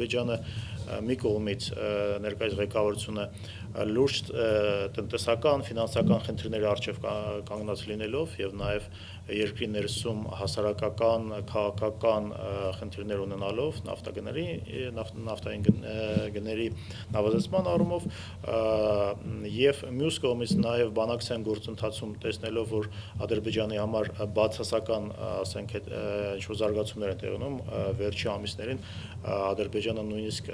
Ադրբեջանը մի կողմից ներկայիս ղեկավարությունը լուրջ տնտեսական, ֆինանսական խնդիրների առջև կանգնած լինելով եւ նաեւ երկրի ներսում հասարակական, քաղաքական խնդիրներ ունենալով նավթային գների նավազեցման առումով եւ մյուս կողմից նաեւ բանակցային գործընթացում տեսնելով, որ Ադրբեջանի համար բացասական, ասենք, ինչ-որ զարգացումներ են տեղի ունենում վերջի ամիսներին Ադրբեջանը նույնիսկ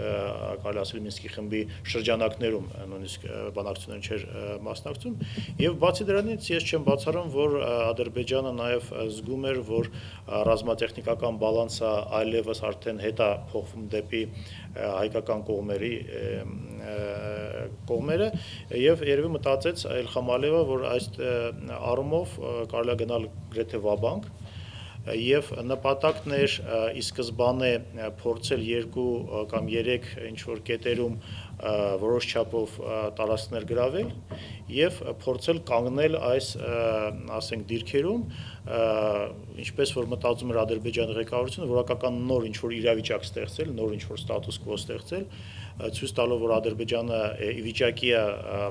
կարելի ասել Մինսկի խմբի շրջանակներում նույնիսկ բանակցություններին չէր մասնակցում եւ բացի դրանից ես չեմ բացառում, որ Ադրբեջանը նաեւ զգում էր, որ ռազմատեխնիկական բալանսը այլևս արդեն հետա փոխվում դեպի հայկական կողմերը եւ երևի մտածեց Իլհամ Ալիևը, որ այս առումով կարելի է գնալ գրեթե վաբանկ եւ նպատակն էր ի սկզբանե փորձել 2 կամ 3 ինչ-որ կետերում որոշ չափով տարածքներ գրավել եւ փորձել կանգնել այս, ասենք, դիրքերում, ինչպես որ մտածում էր Ադրբեջանի ղեկավարությունը, որակական նոր ինչ-որ իրավիճակ ստեղծել, նոր ինչ-որ ստատուս կվո ստեղծել, ցույց տալով, որ Ադրբեջանը ի վիճակի է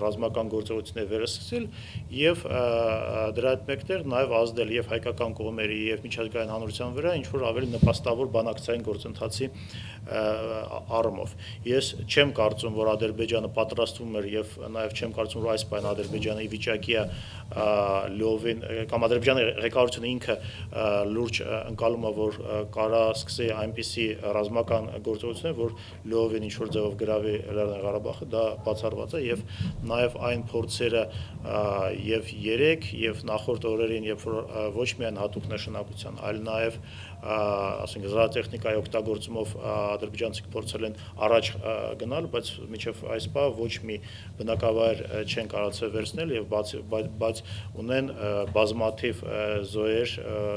ռազմական գործողություններ վերսկսել եւ դրա հետ մեկտեղ նաեւ ազդել եւ հայկական կողմերի եւ միջազգային հանրության վրա ինչ-որ ավելի նպաստավոր բանակցային գործընթացի առումով։ Ես չեմ կարծում, որ Ադրբեջանը պատրաստվում էր եւ նաեւ չեմ կարծում, որ այս պայն Ադրբեջանը ի վիճակի է լովին կամ Ադրբեջանի ղեկավարությունը ինքը լուրջ ընկալում է, որ կարա սկսի այնպիսի ռազմական գործողություններ, որ լովին ինչ-որ ձևով գրավի Լեռնային Ղարաբաղը, դա բացառված է եւ նաեւ այն փորձերը եւ 3 եւ նախորդ օրերին, երբ որ ոչ միայն հատուկ նշանակության, այլ նաեւ ասենք զրահատեխնիկայի օգտագործումով ադրբեջանցիք փորձել են առաջ գնալ, բայց մինչև այս պահ ոչ մի բնակավայր չեն կարողացել վերցնել եւ բայց ունեն բազմաթիվ զոհեր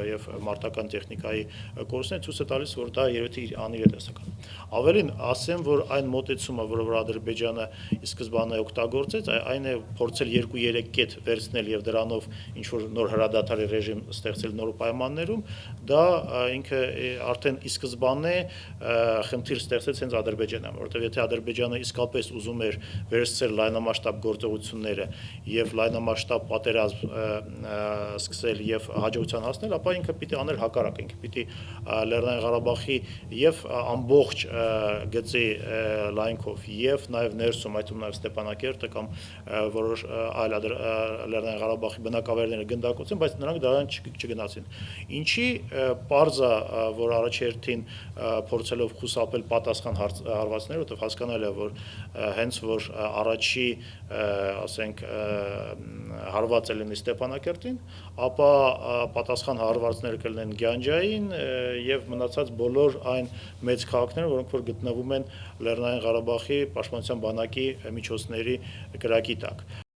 եւ մարտական տեխնիկայի կորուստներ, ցույց է տալիս, որ դա երևի անիրատեսական։ Ավելին ասեմ, որ այն մոտեցումը, որ Ադրբեջանը ի սկզբանե օգտագործեց, այն է փորձել 2-3 կետ վերցնել եւ դրանով ինչ որ նոր հրադադարի ռեժիմ ստեղծել նոր պայմաններում, դա ինքը արդեն ի սկզբանե խնդիր ստեղծեց հենց Ադրբեջանը, որովհետեւ եթե Ադրբեջանը իսկապես ուզում էր վերցնել լայնամասշտաբ գործողությունները եւ լայնամասշտաբ պատերազմ սկսել եւ հաջողության հասնել, ապա ինքը պիտի աներ հակառակը, ինքը պիտի Լեռնային Ղարաբաղի եւ ամբողջ գծի լայնքով եւ նաեւ ներսում, այդ թվում նաեւ Ստեփանակերտը կամ որոշ այլ Լեռնային Ղարաբաղի բնակավայրները գնդակոծեն, բայց նրանք դրան չգնացին։ Ինչի պարզ է, որ առաջերտին փորձելով խուսափել պատասխան հարվածները, որովհետեւ հասկանալի է, որ հենց որ առաջի, ասենք, հարվածը լինի Ստեփանակերտին, ապա պատասխան հարվածները կլինեն Գյանջային եւ մնացած բոլոր այն մեծ քաղաքները, որոնք որ գտնվում են Լեռնային Ղարաբաղի պաշտպանության բանակի միջոցների կրակի տակ։